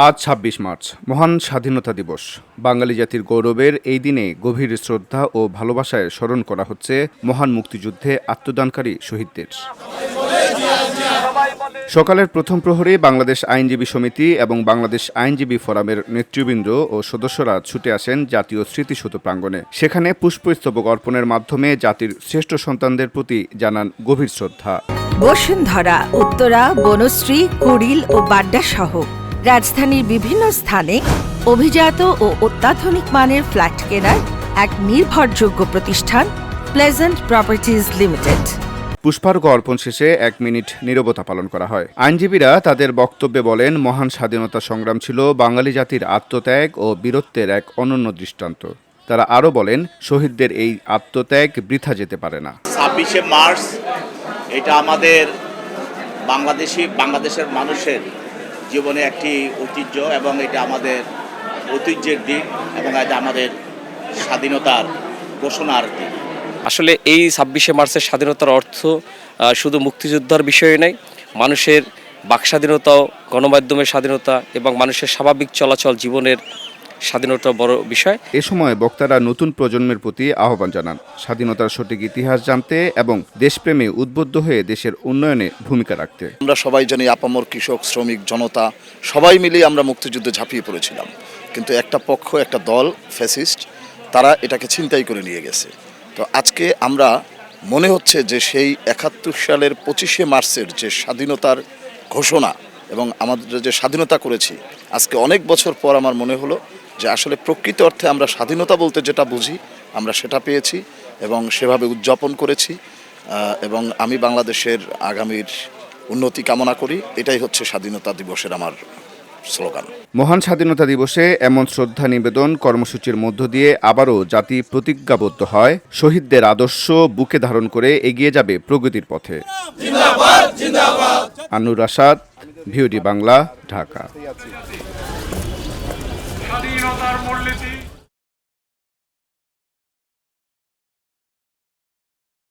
আজ ২৬ মার্চ মহান স্বাধীনতা দিবস। বাঙালি জাতির গৌরবের এই দিনে গভীর শ্রদ্ধা ও ভালোবাসায় স্মরণ করা হচ্ছে মহান মুক্তিযুদ্ধে আত্মদানকারী শহীদদের। সকালের প্রথম প্রহরে বাংলাদেশ আইনজীবী সমিতি এবং বাংলাদেশ আইনজীবী ফোরামের নেতৃবৃন্দ ও সদস্যরা ছুটে আসেন জাতীয় স্মৃতিসৌধ প্রাঙ্গণে। সেখানে পুষ্পস্তবক অর্পণের মাধ্যমে জাতির শ্রেষ্ঠ সন্তানদের প্রতি জানান গভীর শ্রদ্ধা। বসুন্ধরা, উত্তরা, বনশ্রী, কুড়িল ও বাড্ডা সহ রাজধানীর বিভিন্ন স্থানে অভিজাত ও অত্যাধুনিক মানের ফ্ল্যাট কেনার এক নির্ভরযোগ্য প্রতিষ্ঠান প্লেজেন্ট প্রপার্টিজ লিমিটেড। পুষ্পার্ঘ্য অর্পণ শেষে ১ মিনিট নীরবতা পালন করা হয়। আইনজীবীরা তাদের বক্তব্যে বলেন, মহান স্বাধীনতা সংগ্রাম ছিল বাঙালি জাতির আত্মত্যাগ ও বীরত্বের এক অনন্য দৃষ্টান্ত। তারা আরও বলেন, শহীদদের এই আত্মত্যাগ বৃথা যেতে পারে না। ২৬শে মার্চ এটা আমাদের বাংলাদেশের মানুষের জীবনে একটি ঐতিহ্য এবং এটা আমাদের ঐতিহ্যের দিক এবং এটা আমাদের স্বাধীনতার ঘোষণার দিক। আসলে এই ২৬শে মার্চের স্বাধীনতার অর্থ শুধু মুক্তিযোদ্ধার বিষয় নয়, মানুষের বাকস্বাধীনতাও, গণমাধ্যমের স্বাধীনতা এবং মানুষের স্বাভাবিক চলাচল জীবনের স্বাধীনতা বড় বিষয়। এ সময় বক্তারা নতুন প্রজন্মের প্রতি আহ্বান জানান স্বাধীনতার সঠিক ইতিহাস জানতে এবং দেশপ্রেমে উদ্বুদ্ধ হয়ে দেশের উন্নয়নে ভূমিকা রাখতে। আমরা সবাই জানি আপামর কৃষক, শ্রমিক, জনতা সবাই মিলে আমরা মুক্তিযুদ্ধে ঝাঁপিয়ে পড়েছিলাম, কিন্তু একটা পক্ষ, একটা দল ফ্যাসিস্ট, তারা এটাকে ছিনতাই করে নিয়ে গেছে। তো আজকে আমরা মনে হচ্ছে যে সেই ৭১ সালের ২৫শে মার্চের যে স্বাধীনতার ঘোষণা এবং আমাদের যে স্বাধীনতা করেছি, আজকে অনেক বছর পর আমার মনে হলো যে আসলে প্রকৃত অর্থে আমরা স্বাধীনতা বলতে যেটা বুঝি আমরা সেটা পেয়েছি এবং সেভাবে উদযাপন করেছি এবং আমি বাংলাদেশের আগামীর উন্নতি কামনা করি। এটাই হচ্ছে স্বাধীনতা দিবসের আমার স্লোগান। মহান স্বাধীনতা দিবসে এমন শ্রদ্ধা নিবেদন কর্মসূচির মধ্য দিয়ে আবারও জাতি প্রতিজ্ঞাবদ্ধ হয় শহীদদের আদর্শ বুকে ধারণ করে এগিয়ে যাবে প্রগতির পথে। আনুর রাশাদ, ভিওডি বাংলা, ঢাকা। স্বাধীনতার মূলনীতি